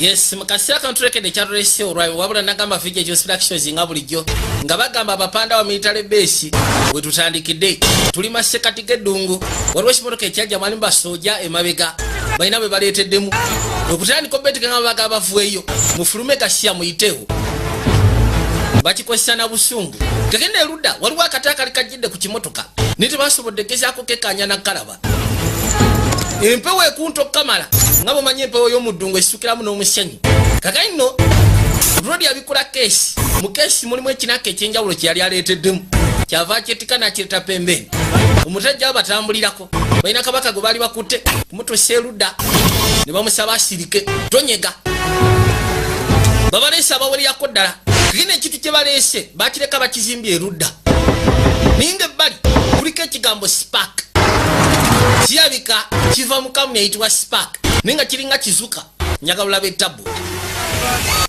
Yes, mukasira kanturekede kyalolese olwayo wabula nagamba fije Jospactions nga bulijjo nga bagamba abapanda wa military base we tutandikidde tuli masekati gedungu waliwo ekimotoka ekyajja mwalimu basoja emabega balina bwe baleeteddemu okutandika obetika nga babaga bavueyo mufulume gasiya muyitewo bakikozesa na busungu kagenda erudda waliwo akataka kali kajjidde ku kimotoka nitebasobodde gezaako kekanya na kalaba empewo ekunto kamala nga bamanye empewo y'omuddungu esukiramu n'omusenyu kakaino rodi abikola kesi mu kesi mulimu ekinaka ekyenjawulo kyeyali aleeteddemu kyava kyetika nakireta pembeni omutajja batambulirako balina kabaka gwe baali bakutte kumutuusa erudda ne bamusaba asirike tonyega babaleese abawereyako ddala kagina ekintu kye baleese bakireka bakizimbye erudda ninga ebbali kuliko ekigambo spark kirabika kiva mu kamu eyitibwa spark ninga kiringa kizuka njagala b'ettabu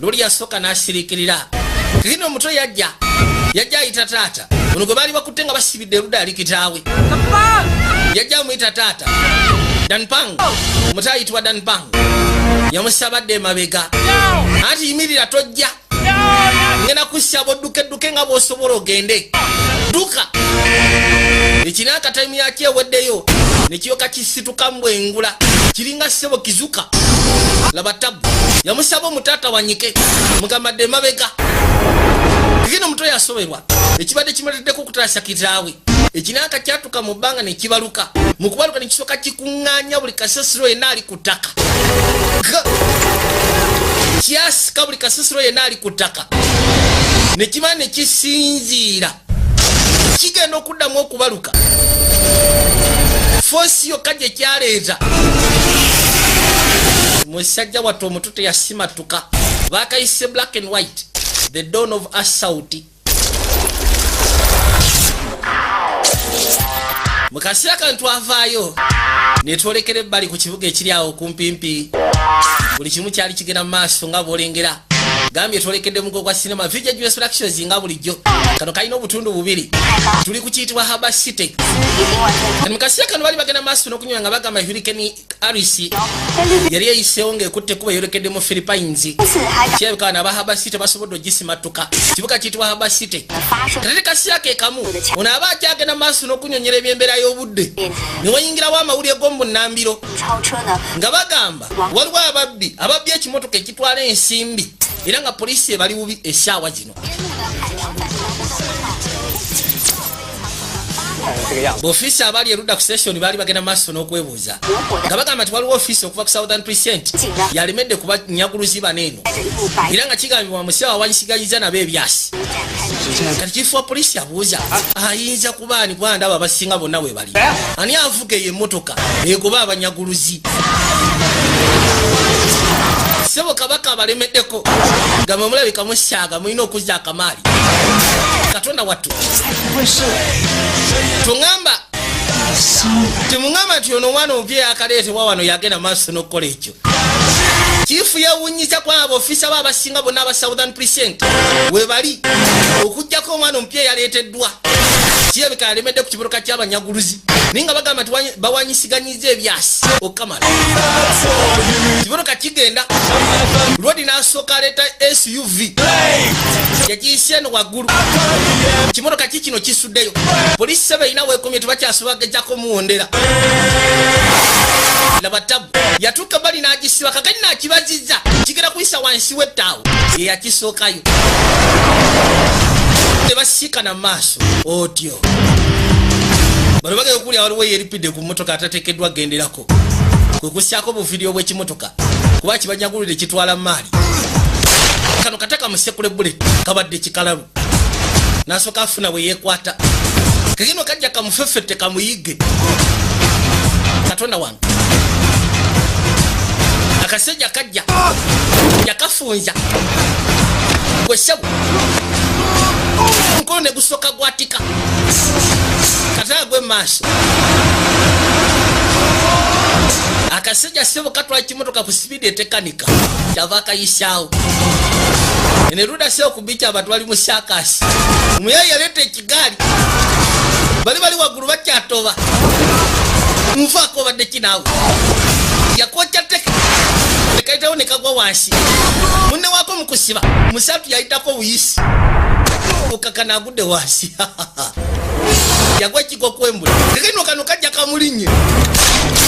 loli yasooka n'asirikirira kagina omuto yajja ayita taata ono gwe baali bakutte nga basibidde erudda yali kitaawe yajja amuyita taata danpang omuto ayitibwa danpang yamusabadde emabega anti yimirira tojja ngenda kussaba odduke nga bw'osobola ogende duka ekinaka taimu yakyeweddeyo nekiyoka kisitukamu bwengula kiringa ssebo kizuka laba tabu yamusaba omutaata wanyike mugamadde emabega kikino omuto yasoberwa ekibadde kimuleteddeko okutaasa kitaawe ekinaka kyatuka mu bbanga nekibaluka mu kubaluka nekisooka kikuŋŋaanya buli kasasiro yenna ali ku ttaka kyasika buli kasasiro yenna ali ku ttaka nekimala nekisinziira kigenda okuddamu okubaluka foosi yokka gye kyaleeta musajja wattu omuto teyasimatuka bakayise black and white the dawn of assault mukasira kantu avaayo netwolekera ebbali ku kibuga ekiri awo kumpimpi buli kimu kyali kigenda mu maaso nga bwolengera gambye twolekedde mugo gwa cinema Vija Jospactions nga bulijjo kano kalina obutundu bubiri tuli ku kiyitibwa Harbour City mukasira kano bali bagenda maaso n'okunywa nga bagamba Hurricane Alice yali eyiseewo ng'ekutte kuba yolekedde mu Philippines kirabika aba Harbour City basobodde ogisimatuka kibuga kiyitibwa Harbour City kati kasira ke kamu ono aba akyagenda maaso n'okunyonyera ebyembeera y'obudde ne wayingirawo amawulire g'omu nnambiro nga bagamba waliwo ababbi ekimotoka ekitwala ensimbi era nga poliisi ebali bubi essaawa gino b'ofiisi abaali erudda ku station baali bagenda maaso n'okwebuuza nga bagamba nti waliwo ofiisi okuva ku Southern Precinct yalemedde kuba nyaguluzi baneeno era nga kigambibwa musawo awanyisiganyiza nabo ebyasi kati kifu wa poliisi abuuza ayinza kuba ani bwandaba abasinga bonna we bali ani avuga eyo emmotoka egoba abanyaguluzi sebo kabaka abalemeddeko nga mwemulabika musaaga mulina okuzza akamaali katonda wattu tungamba temungamba nti ono omwana omupya yakaleetebwa wano yagenda maaso n'okukola ekyo kiifu yewunyisa kwa abaofiisa baabasinga bonna aba Southern Precinct we bali okuggyako omwana omupya yaleeteddwa kirabika yalemedde ku kimotoka ky'abanyaguluzi naye nga bagamba nti bawanyisiganyiza ebyasi okamala kimotoka kigenda lwodi n'asooka aleeta SUV yagiyise eno waggulu kimotoka kikino kisuddeyo poliisi sebe erina weekomye tebakyasobagejjako muwondera laba tabu yatuuka bali n'agisiba kakati n'akibazizza kigenda kuyisa wansi w'ettaawo yeyakisookayo tebasiikana mu maaso otyo bano bagenda okulya waliwo yeripidde ku mmotoka atateekeddwa genderako kwe kusyako buvidiyo bw'ekimotoka kuba kibanyagulire kitwala maali kano kataka musekule bullet kabadde kikalalu n'asooka afuna bwe yeekwata kakino kajja kamufeffette kamuyigge katonda wange akasejja kajja yakafunza gwesebu nkono ne gusooka gwatika katala gwe maaso akasejja sebo katwala kimotoka ku sipiidi etekanika kyava akayisaawo eneruda sebo ku biiki abantu bali mu saakasi omuyayi yaleeta ekigaali bali waggulu bakyatoba nvaako obadde kinaawe yakwokya teke kaitawo ne kagwa wansi munne wako mukusiba musatu yayitako buyisi okakana agudde wansi yagwa kiko kwembula kino kano kajja kamulinye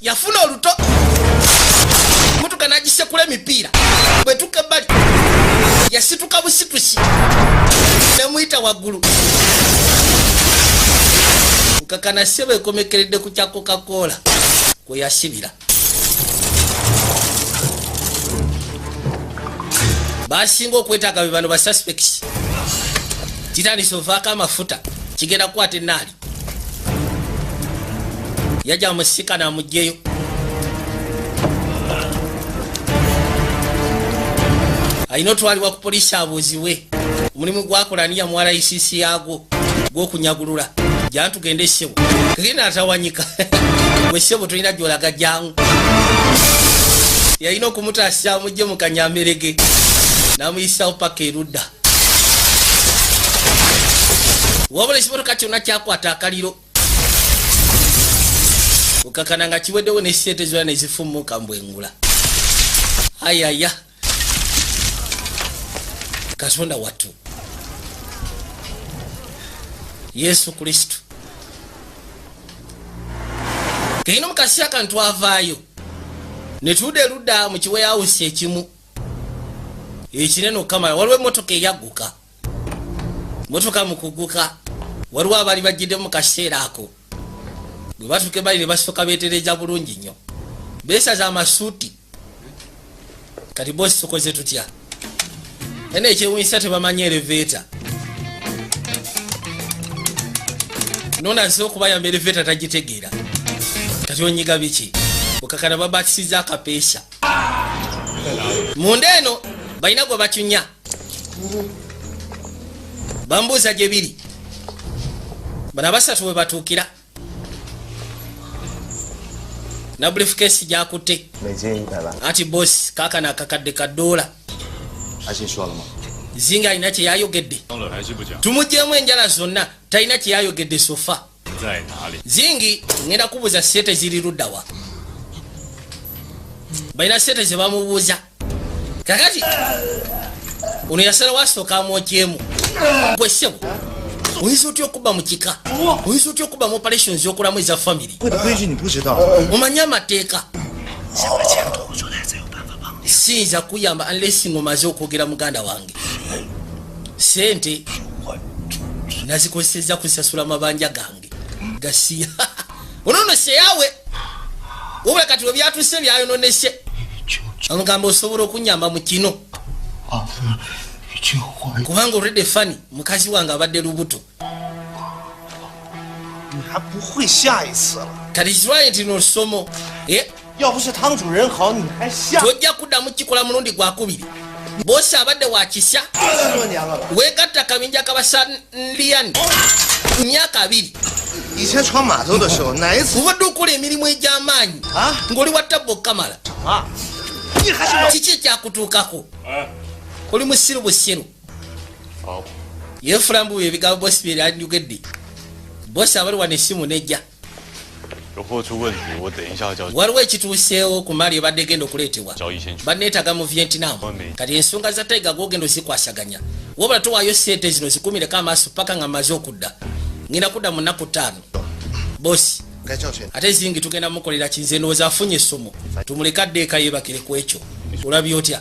yafuna oluto mutuka nagisekula emipiira bwetuka bali yasituka busitusi nemuyita waggulu okakana sebe ekomekeredde ku kya Coca-Cola kwe yasibira basinga okwetaaga be bano ba suspects kitandise ovaako amafuta kigenda kukwata enaali yajja musika namugjeyo alina otwalibwa ku polisi abuuzibwe omulimu gwakola niya mwala ICC yagwo gw'okunyagulula jantugende ssebo kagenda atawanyika gwe ssebo tolina gyolaga jangu yalina okumutaasa amugje mu kanyamberege namuyisawo paka erudda wabula ekimotoka kyonna kyakwata akaliro okakana nga kiweddewo nesente zona nezifumuka mbwengula ayaya katonda wattu Yesu Kristo kino mukasi akantu avaayo netude erudda mu kiwehouse ekimu ekinene okamala waliwo emmotoka eyagguka motoka mukuguka waliwo abali bajjidde mu kaseera ako bwe batuke bali ne basooka beetereza bulungi nnyo beesaza amasuuti kati bosi tukoze tutya ene ekyewunyisa tebamanyi elevator nona nsobola okubayamba elevator tagitegeera kati onyiga biki okakana babatisiza akapeesa munda eno balina gwe bacunya bambuuza gye biri bana basatu we batuukira na briefcase gyakutte ati boss kakana akakadde kadoola zinga alina kye yayogedde tumuggyemu enjala zonna talina kye yayogedde sofa zingi ngenda kubuuza sente ziri luddawa balina sente ze bamubuuza kakati ono yasalawo asooka amwokyemu gwe ssebo oyinza otya okubba mu kika oyinza otya okubba mu operations okulamu eza family omanye amateeka siyinza kuyamba unless ngomaze okwogera muganda wange sente nazikozeseza kusasula amabanja gange gasiya onono seyawe wabula kati webyatuse byayononese amugamba osobola okunyamba mu kino kubanga olredde fani mukazi wange abadde lubuto kati kirwaye nti nosomo tojja kuddamu kikola mulundi gwakubiri bosi abadde wakisya wegatta kabinja kabasanliyani myaka 2 ubadde okola emirimu egy'amaanyi ng'oli wattabba okukamala kiki ekyakutuukako oli musiru busiru yefulambu ebigambo bosi byeranjugedde bosi abali wano essimu nejja waliwo ekituuseewo ku mali ebadde egenda okuleetebwa banneetaaga mu Vietnam kati ensonga za Tiger gw'ogenda ozikwasaganya wabula towaayo sente zino zikumireko amaaso paka nga maze okudda ngenda kudda mu nnaku 5 bosi ate zingi tugenda mukolera kinze ndowooza afunye essomo tumuleka addeeka yeebakire ku ekyo olabye otya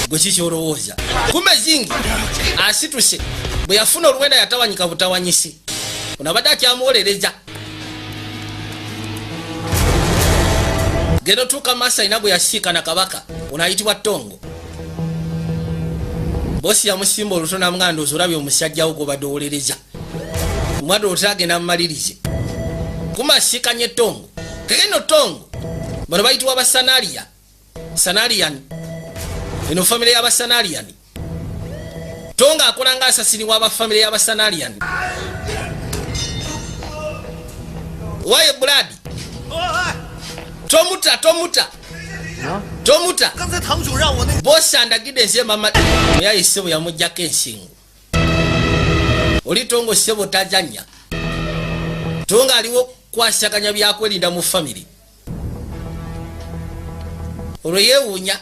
gwe kikyolowooza kumbe zingi asituse bwe yafuna oluwenda yatawanyika butawanyisi ono abadde akyamuwolereza genda otuuka maaso alina gwe yasiika na kabaka ono ayitibwa Tongo bosi yamusimba oluto namuganda olabye omusajjawo gwobadde owolereza omwadde otagenda mumalirize kumasiikanye Tongo kegeno Tongo bano bayitibwa abasanaliya sanaliyan eno famire y'abasanaliyan Tongo akola nga asasiriwa abafamire y'abasanaliyan waye buladi tomuta bosi andagidde nze mama yaye ssebo yamuggyako ensingo oli Tongo ssebo tajanya Tongo aliwo kwasaganya byakwerinda mu family olwo yeewuunya